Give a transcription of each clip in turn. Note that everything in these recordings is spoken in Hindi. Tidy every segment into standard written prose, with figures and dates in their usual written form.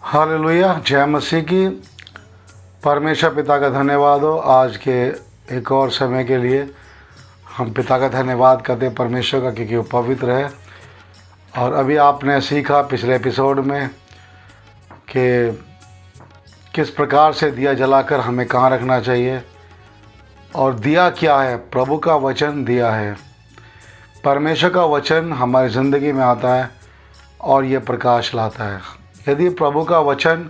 हालेलुया, जय मसीह की। परमेश्वर पिता का धन्यवाद हो आज के एक और समय के लिए। हम पिता का धन्यवाद करते हैं परमेश्वर का, क्योंकि वो पवित्र है। और अभी आपने सीखा पिछले एपिसोड में कि किस प्रकार से दिया जलाकर हमें कहाँ रखना चाहिए। और दिया क्या है? प्रभु का वचन दिया है। परमेश्वर का वचन हमारी ज़िंदगी में आता है और ये प्रकाश लाता है। यदि प्रभु का वचन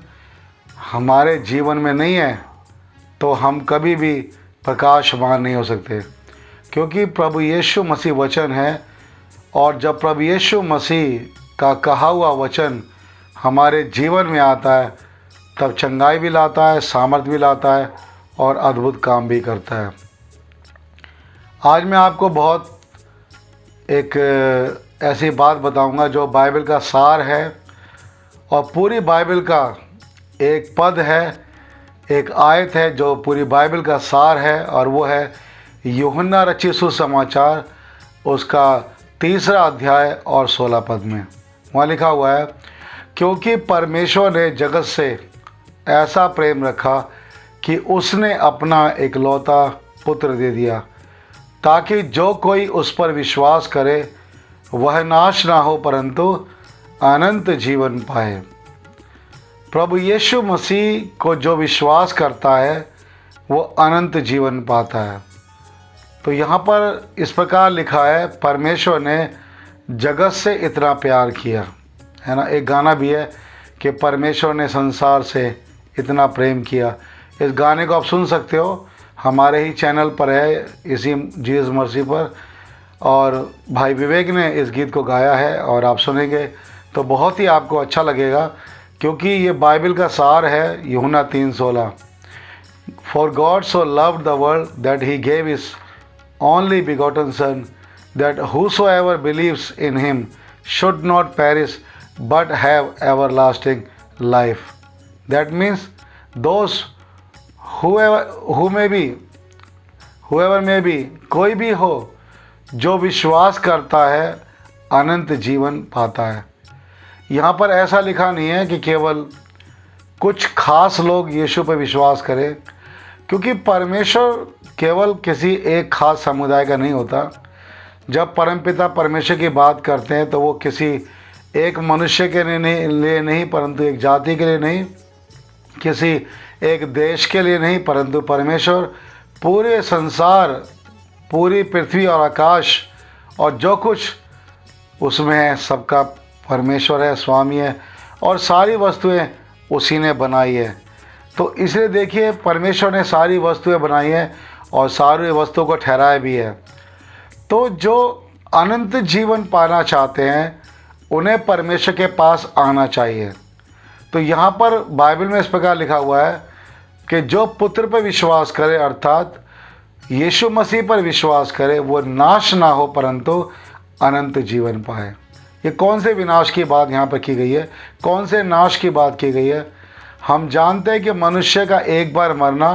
हमारे जीवन में नहीं है तो हम कभी भी प्रकाशमान नहीं हो सकते, क्योंकि प्रभु यीशु मसीह वचन है। और जब प्रभु यीशु मसीह का कहा हुआ वचन हमारे जीवन में आता है तब चंगाई भी लाता है, सामर्थ्य भी लाता है और अद्भुत काम भी करता है। आज मैं आपको बहुत एक ऐसी बात बताऊंगा जो बाइबल का सार है और पूरी बाइबल का एक पद है, एक आयत है जो पूरी बाइबल का सार है। और वो है यूहन्ना रचित सुसमाचार, उसका 3 अध्याय और 16 पद में। वहाँ लिखा हुआ है, क्योंकि परमेश्वर ने जगत से ऐसा प्रेम रखा कि उसने अपना इकलौता पुत्र दे दिया, ताकि जो कोई उस पर विश्वास करे वह नाश ना हो परंतु अनंत जीवन पाए। प्रभु यीशु मसीह को जो विश्वास करता है वो अनंत जीवन पाता है। तो यहाँ पर इस प्रकार लिखा है, परमेश्वर ने जगत से इतना प्यार किया, है ना। एक गाना भी है कि परमेश्वर ने संसार से इतना प्रेम किया। इस गाने को आप सुन सकते हो, हमारे ही चैनल पर है, इसी जीसस मर्सी पर। और भाई विवेक ने इस गीत को गाया है और आप सुनेंगे तो बहुत ही आपको अच्छा लगेगा, क्योंकि ये बाइबल का सार है। यूहन्ना 3:16, for God so loved the world that he gave his only begotten son, that whosoever believes in him should not perish but have everlasting life. That means those whoever may be, कोई भी हो जो विश्वास करता है अनंत जीवन पाता है। यहाँ पर ऐसा लिखा नहीं है कि केवल कुछ खास लोग यीशु पर विश्वास करें, क्योंकि परमेश्वर केवल किसी एक खास समुदाय का नहीं होता। जब परमपिता परमेश्वर की बात करते हैं तो वो किसी एक मनुष्य के लिए नहीं, परंतु एक जाति के लिए नहीं, किसी एक देश के लिए नहीं, परंतु परमेश्वर पूरे संसार, पूरी पृथ्वी और आकाश और जो कुछ उसमें है सबका परमेश्वर है, स्वामी है, और सारी वस्तुएं उसी ने बनाई है। तो इसलिए देखिए, परमेश्वर ने सारी वस्तुएं बनाई है और सारी वस्तुओं को ठहराया भी है। तो जो अनंत जीवन पाना चाहते हैं उन्हें परमेश्वर के पास आना चाहिए। तो यहाँ पर बाइबल में इस प्रकार लिखा हुआ है कि जो पुत्र पर विश्वास करे, अर्थात यीशु मसीह पर विश्वास करे, वो नाश ना हो परंतु अनंत जीवन पाए। ये कौन से विनाश की बात यहाँ पर की गई है? कौन से नाश की बात की गई है? हम जानते हैं कि मनुष्य का एक बार मरना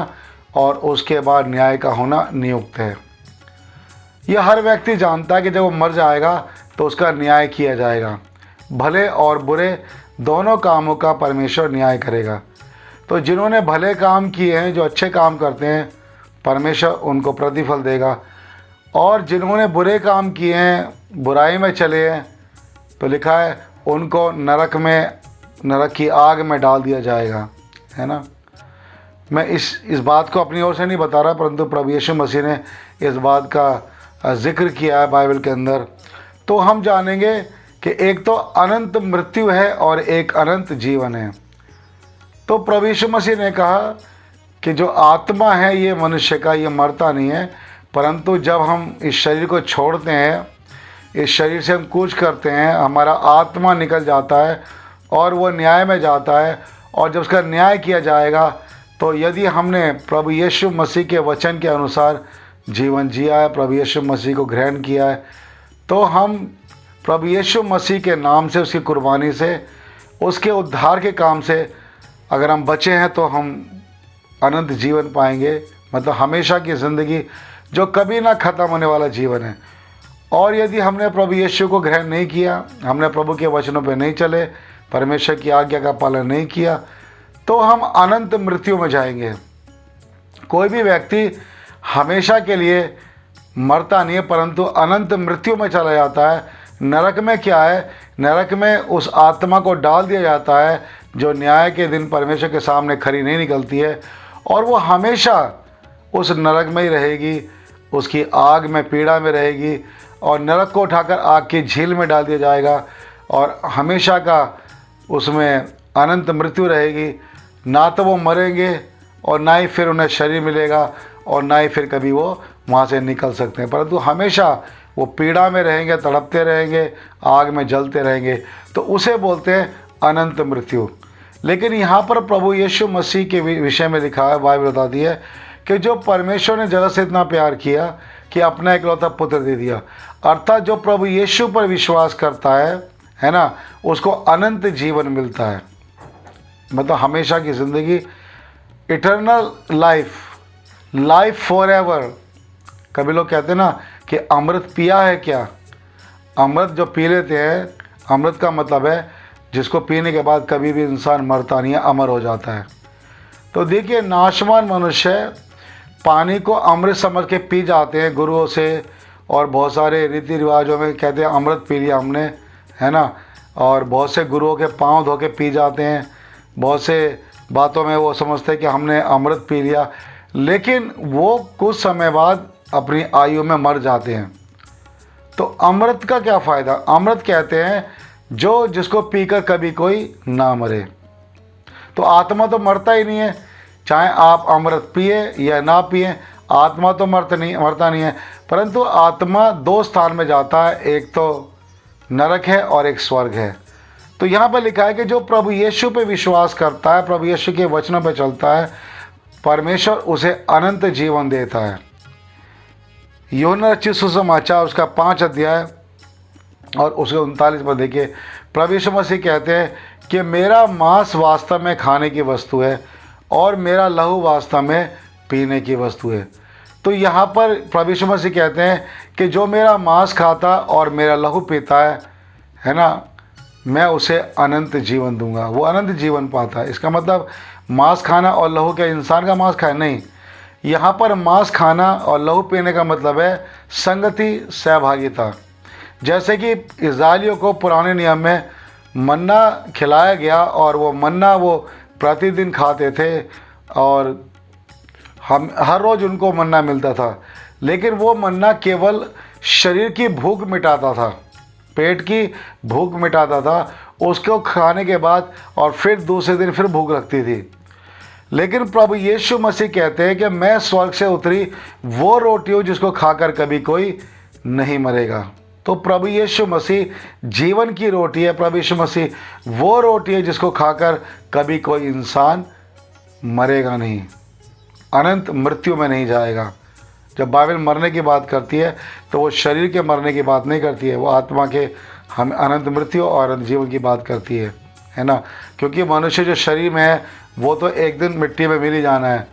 और उसके बाद न्याय का होना नियुक्त है। यह हर व्यक्ति जानता है कि जब वो मर जाएगा तो उसका न्याय किया जाएगा। भले और बुरे दोनों कामों का परमेश्वर न्याय करेगा। तो जिन्होंने भले काम किए हैं, जो अच्छे काम करते हैं, परमेश्वर उनको प्रतिफल देगा। और जिन्होंने बुरे काम किए हैं, बुराई में चले हैं, तो लिखा है उनको नरक की आग में डाल दिया जाएगा, है ना। मैं इस बात को अपनी ओर से नहीं बता रहा, परंतु प्रभु यीशु मसीह ने इस बात का जिक्र किया है बाइबल के अंदर। तो हम जानेंगे कि एक तो अनंत मृत्यु है और एक अनंत जीवन है। तो प्रभु यीशु मसीह ने कहा कि जो आत्मा है ये मनुष्य का, ये मरता नहीं है, परंतु जब हम इस शरीर को छोड़ते हैं, इस शरीर से हम कूच करते हैं, हमारा आत्मा निकल जाता है और वो न्याय में जाता है। और जब उसका न्याय किया जाएगा तो यदि हमने प्रभु यीशु मसीह के वचन के अनुसार जीवन जिया है, प्रभु यीशु मसीह को ग्रहण किया है, तो हम प्रभु यीशु मसीह के नाम से, उसकी कुर्बानी से, उसके उद्धार के काम से अगर हम बचे हैं तो हम अनंत जीवन पाएंगे, मतलब हमेशा की ज़िंदगी जो कभी ना ख़त्म होने वाला जीवन है। और यदि हमने प्रभु यीशु को ग्रहण नहीं किया, हमने प्रभु के वचनों पर नहीं चले, परमेश्वर की आज्ञा का पालन नहीं किया तो हम अनंत मृत्यु में जाएंगे। कोई भी व्यक्ति हमेशा के लिए मरता नहीं है, परंतु अनंत मृत्यु में चला जाता है। नरक में क्या है? नरक में उस आत्मा को डाल दिया जाता है जो न्याय के दिन परमेश्वर के सामने खरी नहीं निकलती है, और वो हमेशा उस नरक में ही रहेगी, उसकी आग में, पीड़ा में रहेगी, और नरक को उठाकर आग की झील में डाल दिया जाएगा और हमेशा का उसमें अनंत मृत्यु रहेगी। ना तो वो मरेंगे और ना ही फिर उन्हें शरीर मिलेगा और ना ही फिर कभी वो वहाँ से निकल सकते हैं, परंतु हमेशा वो पीड़ा में रहेंगे, तड़पते रहेंगे, आग में जलते रहेंगे। तो उसे बोलते हैं अनंत मृत्यु। लेकिन यहाँ पर प्रभु यीशु मसीह के विषय में लिखा है, बाइबल बताती है कि जो परमेश्वर ने जगत से इतना प्यार किया कि अपना इकलौता पुत्र दे दिया, अर्थात जो प्रभु यीशु पर विश्वास करता है ना, उसको अनंत जीवन मिलता है, मतलब हमेशा की ज़िंदगी, इटर्नल लाइफ फॉर एवर। कभी लोग कहते हैं ना कि अमृत पिया है क्या? अमृत जो पी लेते हैं, अमृत का मतलब है जिसको पीने के बाद कभी भी इंसान मरता नहीं है, अमर हो जाता है। तो देखिए, नाशवान मनुष्य पानी को अमृत समझ के पी जाते हैं गुरुओं से, और बहुत सारे रीति रिवाजों में कहते हैं अमृत पी लिया हमने, है ना, और बहुत से गुरुओं के पाँव धो के पी जाते हैं, बहुत से बातों में वो समझते हैं कि हमने अमृत पी लिया, लेकिन वो कुछ समय बाद अपनी आयु में मर जाते हैं। तो अमृत का क्या फ़ायदा? अमृत कहते हैं जो जिसको पीकर कभी कोई ना मरे। तो आत्मा तो मरता ही नहीं है, चाहे आप अमृत पिए या ना पिए, आत्मा तो मरता नहीं है, परंतु आत्मा दो स्थान में जाता है, एक तो नरक है और एक स्वर्ग है। तो यहाँ पर लिखा है कि जो प्रभु यीशु पे विश्वास करता है, प्रभु यीशु के वचनों पे चलता है, परमेश्वर उसे अनंत जीवन देता है। यूहन्ना रचित सुसमाचार उसका 5 अध्याय और उसके 39 पर देखिए, प्रभु यीशु मसीह कहते हैं कि मेरा मांस वास्तव में खाने की वस्तु है और मेरा लहू वास्तव में पीने की वस्तु है। तो यहाँ पर प्रभु यीशु मसीह कहते हैं कि जो मेरा मांस खाता और मेरा लहू पीता है ना, मैं उसे अनंत जीवन दूंगा, वो अनंत जीवन पाता है। इसका मतलब मांस खाना और लहू क्या इंसान का मांस खाए? नहीं, यहाँ पर मांस खाना और लहू पीने का मतलब है संगति, सहभागिता। जैसे कि इस्राएलियों को पुराने नियम में मन्ना खिलाया गया और वो मन्ना वो प्रतिदिन खाते थे और हम हर रोज़ उनको मन्ना मिलता था, लेकिन वो मन्ना केवल शरीर की भूख मिटाता था, पेट की भूख मिटाता था, उसको खाने के बाद और फिर दूसरे दिन फिर भूख लगती थी। लेकिन प्रभु यीशु मसीह कहते हैं कि मैं स्वर्ग से उतरी वो रोटी हूँ जिसको खाकर कभी कोई नहीं मरेगा। तो प्रभु यीशु मसीह जीवन की रोटी है, प्रभु यीशु मसीह वो रोटी है जिसको खाकर कभी कोई इंसान मरेगा नहीं, अनंत मृत्यु में नहीं जाएगा। जब बाइबल मरने की बात करती है तो वो शरीर के मरने की बात नहीं करती है, वो आत्मा के हम अनंत मृत्यु और अनंत जीवन की बात करती है ना। क्योंकि मनुष्य जो शरीर में है वो तो एक दिन मिट्टी में मिल ही जाना है,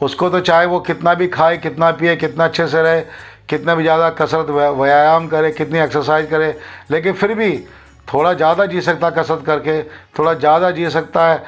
उसको तो चाहे वो कितना भी खाए, कितना पिए, कितना अच्छे से रहे, कितना भी ज़्यादा कसरत व्यायाम करे, कितनी एक्सरसाइज करे, लेकिन फिर भी थोड़ा ज़्यादा जी सकता है कसरत करके, थोड़ा ज़्यादा जी सकता है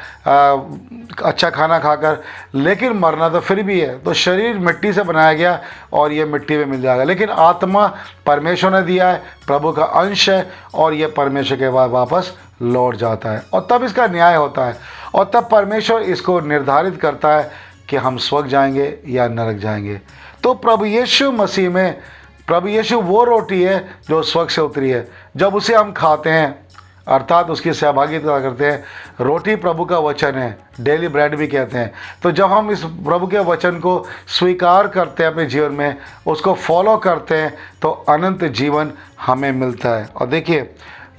अच्छा खाना खाकर, लेकिन मरना तो फिर भी है। तो शरीर मिट्टी से बनाया गया और ये मिट्टी में मिल जाएगा, लेकिन आत्मा परमेश्वर ने दिया है, प्रभु का अंश है, और ये परमेश्वर के बाद वापस लौट जाता है और तब इसका न्याय होता है, और तब परमेश्वर इसको निर्धारित करता है कि हम स्वर्ग जाएंगे या नरक जाएंगे। तो प्रभु यीशु मसीह में, प्रभु यीशु वो रोटी है जो स्वर्ग से उतरी है। जब उसे हम खाते हैं अर्थात उसकी सहभागिता करते हैं, रोटी प्रभु का वचन है, डेली ब्रेड भी कहते हैं। तो जब हम इस प्रभु के वचन को स्वीकार करते हैं अपने जीवन में, उसको फॉलो करते हैं, तो अनंत जीवन हमें मिलता है। और देखिए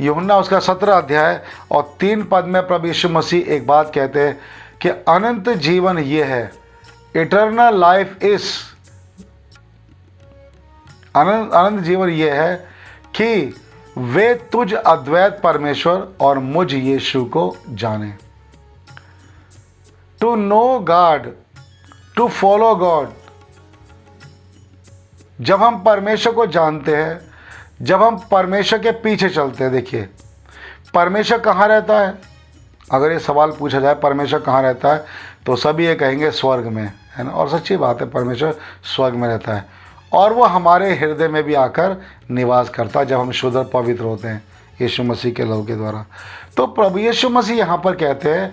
यूहन्ना उसका 17 अध्याय और 3 पद में प्रभु यीशु मसीह एक बात कहते हैं कि अनंत जीवन ये है, इटर्नल लाइफ इज, अनंत जीवन ये है कि वे तुझ अद्वैत परमेश्वर और मुझ यीशु को जाने। To know God, to follow God. जब हम परमेश्वर को जानते हैं, जब हम परमेश्वर के पीछे चलते हैं, देखिए परमेश्वर कहाँ रहता है? अगर ये सवाल पूछा जाए परमेश्वर कहाँ रहता है, तो सभी ये कहेंगे स्वर्ग में, है ना। और सच्ची बात है, परमेश्वर स्वर्ग में रहता है और वो हमारे हृदय में भी आकर निवास करता है जब हम शुद्ध और पवित्र होते हैं यीशु मसीह के लहू के द्वारा। तो प्रभु यीशु मसीह यहाँ पर कहते हैं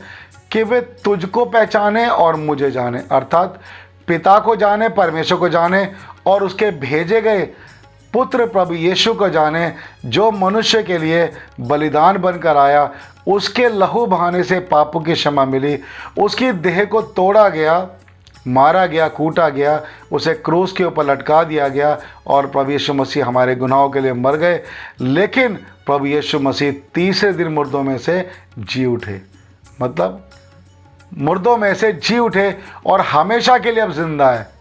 कि वे तुझको पहचाने और मुझे जाने, अर्थात पिता को जाने, परमेश्वर को जाने और उसके भेजे गए पुत्र प्रभु यीशु को जाने, जो मनुष्य के लिए बलिदान बनकर आया, उसके लहू बहाने से पापों की क्षमा मिली, उसकी देह को तोड़ा गया, मारा गया, कूटा गया, उसे क्रूस के ऊपर लटका दिया गया और प्रभु यीशु मसीह हमारे गुनाहों के लिए मर गए, लेकिन प्रभु यीशु मसीह तीसरे दिन मुर्दों में से जी उठे। मतलब मुर्दों में से जी उठे और हमेशा के लिए अब जिंदा है।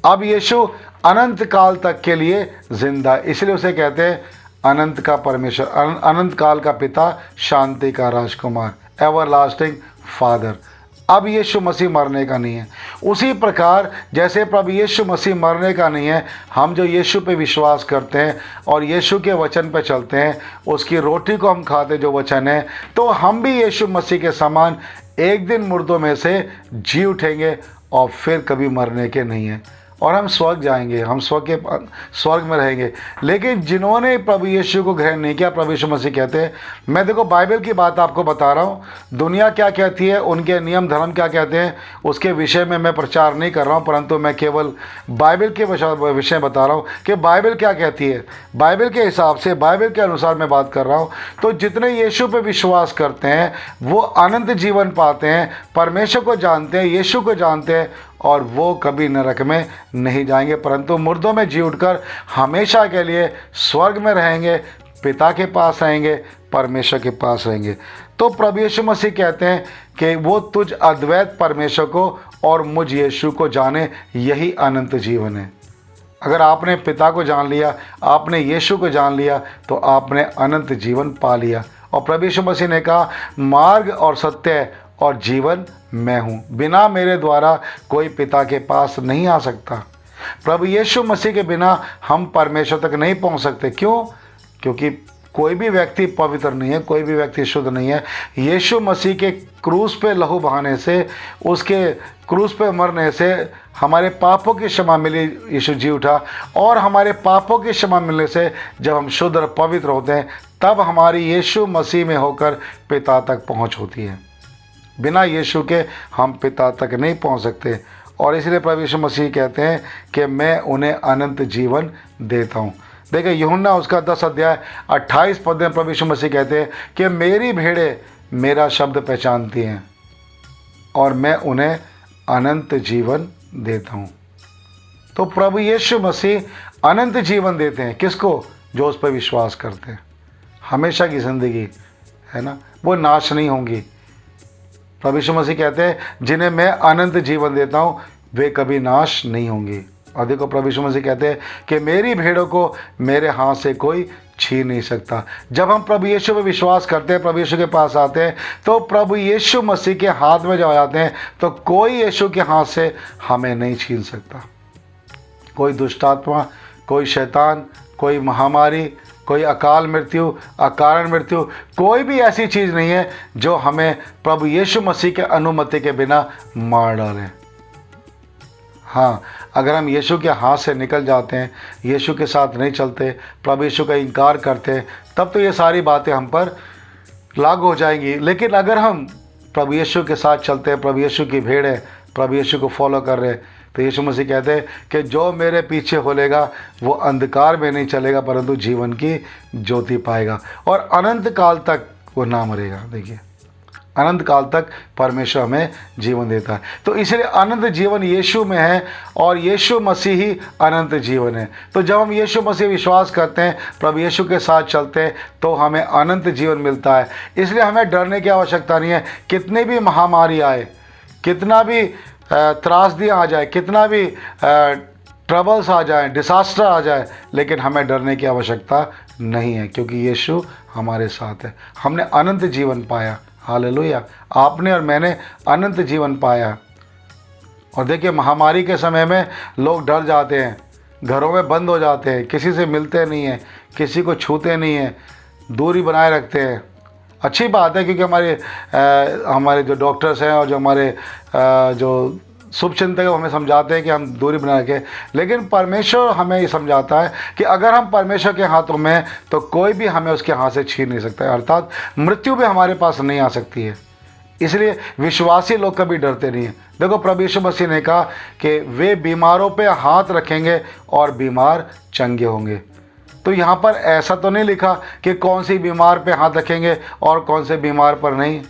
अब यीशु अनंत काल तक के लिए जिंदा है, इसलिए उसे कहते हैं अनंत का परमेश्वर, अनंत काल का पिता, शांति का राजकुमार, एवरलास्टिंग फादर। अब यीशु मसीह मरने का नहीं है। उसी प्रकार जैसे प्रभु यीशु मसीह मरने का नहीं है, हम जो यीशु पे विश्वास करते हैं और यीशु के वचन पे चलते हैं, उसकी रोटी को हम खाते जो वचन है, तो हम भी यीशु मसीह के समान एक दिन मुर्दों में से जी उठेंगे और फिर कभी मरने के नहीं हैं और हम स्वर्ग जाएंगे, हम स्वर्ग में रहेंगे। लेकिन जिन्होंने प्रभु यीशु को ग्रहण नहीं किया, प्रभु यीशु मसीह कहते हैं, मैं देखो बाइबल की बात आपको बता रहा हूँ, दुनिया क्या कहती है, उनके नियम धर्म क्या कहते हैं, उसके विषय में मैं प्रचार नहीं कर रहा हूँ, परंतु मैं केवल बाइबल के विषय बता रहा हूँ कि बाइबल क्या कहती है। बाइबल के हिसाब से, बाइबल के अनुसार मैं बात कर रहा हूँ। तो जितने यीशु पर विश्वास करते हैं वो अनंत जीवन पाते हैं, परमेश्वर को जानते हैं, यीशु को जानते हैं और वो कभी नरक में नहीं जाएंगे, परंतु मुर्दों में जी उठकर हमेशा के लिए स्वर्ग में रहेंगे, पिता के पास रहेंगे, परमेश्वर के पास रहेंगे। तो प्रभु यीशु मसीह कहते हैं कि वो तुझ अद्वैत परमेश्वर को और मुझ यीशु को जाने, यही अनंत जीवन है। अगर आपने पिता को जान लिया, आपने यीशु को जान लिया, तो आपने अनंत जीवन पा लिया। और प्रभु यीशु मसीह ने कहा, मार्ग और सत्य और जीवन मैं हूँ, बिना मेरे द्वारा कोई पिता के पास नहीं आ सकता। प्रभु यीशु मसीह के बिना हम परमेश्वर तक नहीं पहुँच सकते। क्यों? क्योंकि कोई भी व्यक्ति पवित्र नहीं है, कोई भी व्यक्ति शुद्ध नहीं है। यीशु मसीह के क्रूस पे लहू बहाने से, उसके क्रूस पे मरने से हमारे पापों की क्षमा मिली, यीशु जी उठा और हमारे पापों की क्षमा मिलने से जब हम शुद्ध और पवित्र होते हैं, तब हमारी यीशु मसीह में होकर पिता तक पहुँच होती है। बिना यीशु के हम पिता तक नहीं पहुंच सकते। और इसलिए प्रभु यीशु मसीह कहते हैं कि मैं उन्हें अनंत जीवन देता हूं। देखिए यूहन्ना उसका 10 अध्याय 28 पद में प्रभु यीशु मसीह कहते हैं कि मेरी भेड़ें मेरा शब्द पहचानती हैं और मैं उन्हें अनंत जीवन देता हूं। तो प्रभु यीशु मसीह अनंत जीवन देते हैं किसको? जो उस पर विश्वास करते हैं। हमेशा की ज़िंदगी है ना, वो नाश नहीं होंगी। प्रभु यीशु मसीह कहते हैं जिन्हें मैं अनंत जीवन देता हूँ वे कभी नाश नहीं होंगे। और देखो प्रभु यीशु मसीह कहते हैं कि मेरी भेड़ों को मेरे हाथ से कोई छीन नहीं सकता। जब हम प्रभु यीशु पर विश्वास करते हैं, प्रभु यीशु के पास आते हैं, तो प्रभु यीशु मसीह के हाथ में जब आते हैं तो कोई यीशु के हाथ से हमें नहीं छीन सकता। कोई दुष्ट आत्मा, कोई शैतान, कोई महामारी, कोई अकाल मृत्यु, अकारण मृत्यु, कोई भी ऐसी चीज़ नहीं है जो हमें प्रभु यीशु मसीह के अनुमति के बिना मार डाले। हाँ, अगर हम यीशु के हाथ से निकल जाते हैं, यीशु के साथ नहीं चलते, प्रभु यीशु का इनकार करते हैं, तब तो ये सारी बातें हम पर लागू हो जाएंगी। लेकिन अगर हम प्रभु यीशु के साथ चलते हैं, प्रभु यीशु की भेड़ है, प्रभु यीशु को फॉलो कर रहे हैं, तो यीशु मसीह कहते हैं कि जो मेरे पीछे होलेगा वो अंधकार में नहीं चलेगा परंतु जीवन की ज्योति पाएगा और अनंत काल तक वो ना मरेगा। देखिए अनंत काल तक परमेश्वर हमें जीवन देता है। तो इसलिए अनंत जीवन यीशु में है और यीशु मसीह ही अनंत जीवन है। तो जब हम यीशु मसीह विश्वास करते हैं, प्रभु यीशु के साथ चलते हैं, तो हमें अनंत जीवन मिलता है। इसलिए हमें डरने की आवश्यकता नहीं है। कितनी भी महामारी आए, कितना भी त्रासदियाँ आ जाए, कितना भी ट्रबल्स आ जाए, डिसास्टर आ जाए, लेकिन हमें डरने की आवश्यकता नहीं है क्योंकि यीशु हमारे साथ है। हमने अनंत जीवन पाया। हालेलुया। आपने और मैंने अनंत जीवन पाया। और देखिए महामारी के समय में लोग डर जाते हैं, घरों में बंद हो जाते हैं, किसी से मिलते नहीं हैं, किसी को छूते नहीं हैं, दूरी बनाए रखते हैं। अच्छी बात है, क्योंकि हमारे जो डॉक्टर्स हैं और जो हमारे जो शुभचिंतक है वो हमें समझाते हैं कि हम दूरी बना रखें। लेकिन परमेश्वर हमें ये समझाता है कि अगर हम परमेश्वर के हाथों में हैं तो कोई भी हमें उसके हाथ से छीन नहीं सकता है, अर्थात मृत्यु भी हमारे पास नहीं आ सकती है। इसलिए विश्वासी लोग कभी डरते नहीं हैं। देखो, प्रभु यीशु मसीह ने कहा कि वे बीमारों पे हाथ रखेंगे और बीमार चंगे होंगे। तो यहाँ पर ऐसा तो नहीं लिखा कि कौन सी बीमार पे हाथ रखेंगे और कौन से बीमार पर नहीं,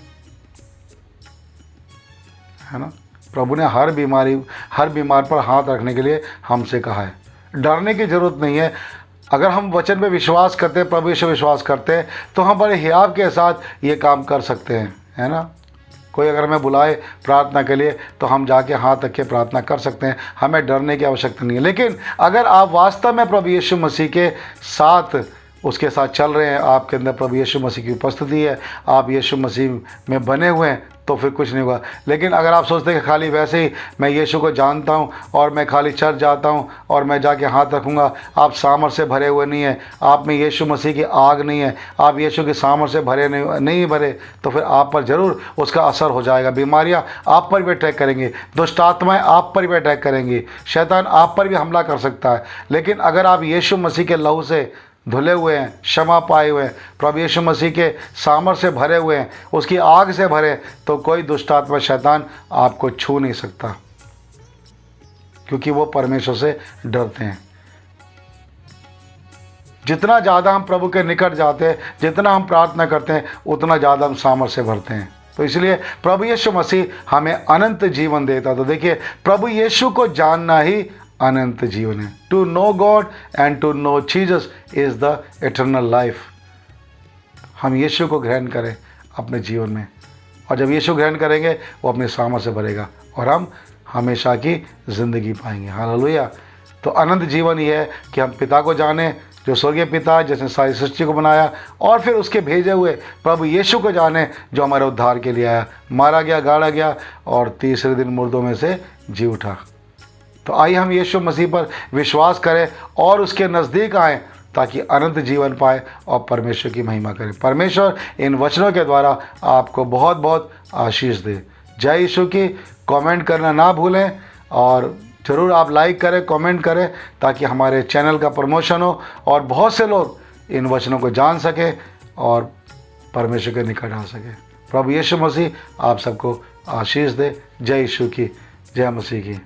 है ना। प्रभु ने हर बीमार पर हाथ रखने के लिए हमसे कहा है। डरने की ज़रूरत नहीं है। अगर हम वचन पे विश्वास करते हैं, प्रभु यीशु विश्वास करते हैं, तो हम बड़े हियाव के साथ ये काम कर सकते हैं, है ना। कोई अगर हमें बुलाए प्रार्थना के लिए तो हम जाके हाथ रख के प्रार्थना कर सकते हैं, हमें डरने की आवश्यकता नहीं है। लेकिन अगर आप वास्तव में प्रभु यीशु मसीह के साथ उसके साथ चल रहे हैं, आपके अंदर प्रभु यीशु मसीह की उपस्थिति है, आप यीशु मसीह में बने हुए हैं, तो फिर कुछ नहीं होगा। लेकिन अगर आप सोचते हैं कि खाली वैसे ही मैं यीशु को जानता हूं और मैं खाली चर्च जाता हूं और मैं जाके हाथ रखूंगा, आप सामर्थ से भरे हुए नहीं हैं, आप में यीशु मसीह की आग नहीं है, आप यीशु की सामर्थ से भरे नहीं भरे, तो फिर आप पर ज़रूर उसका असर हो जाएगा। बीमारियां आप पर भी अटैक करेंगी, दुष्ट आत्माएं आप पर भी अटैक करेंगी, शैतान आप पर भी हमला कर सकता है। लेकिन अगर आप यीशु मसीह के लहू से धुले हुए हैं, क्षमा पाए हुए हैं, प्रभु यीशु मसीह के सामर्थ से भरे हुए हैं, उसकी आग से भरे, तो कोई दुष्ट आत्मा शैतान आपको छू नहीं सकता, क्योंकि वो परमेश्वर से डरते हैं। जितना ज़्यादा हम प्रभु के निकट जाते हैं, जितना हम प्रार्थना करते हैं, उतना ज़्यादा हम सामर्थ से भरते हैं। तो इसलिए प्रभु यीशु मसीह हमें अनंत जीवन देता। तो देखिए, प्रभु यीशु को जानना ही अनंत जीवन है। To know God and to know Jesus is the eternal life. हम यीशु को ग्रहण करें अपने जीवन में, और जब यीशु ग्रहण करेंगे वो अपने सामर्थ से भरेगा और हम हमेशा की ज़िंदगी पाएंगे। हालेलुया। तो अनंत जीवन ये है कि हम पिता को जानें, जो स्वर्गीय पिता जिसने सारी सृष्टि को बनाया, और फिर उसके भेजे हुए प्रभु यीशु को जाने, जो हमारे उद्धार के लिए आया, मारा गया, गाड़ा गया और तीसरे दिन मुर्दों में से जी उठा। तो आइए हम यीशु मसीह पर विश्वास करें और उसके नज़दीक आएँ, ताकि अनंत जीवन पाए और परमेश्वर की महिमा करें। परमेश्वर इन वचनों के द्वारा आपको बहुत बहुत आशीष दे। जय यीशु की। कमेंट करना ना भूलें, और ज़रूर आप लाइक करें, कमेंट करें, ताकि हमारे चैनल का प्रमोशन हो और बहुत से लोग इन वचनों को जान सकें और परमेश्वर के निकट आ सकें। प्रभु यीशु मसीह आप सबको आशीष दे। जय यीशु की। जय मसीह की।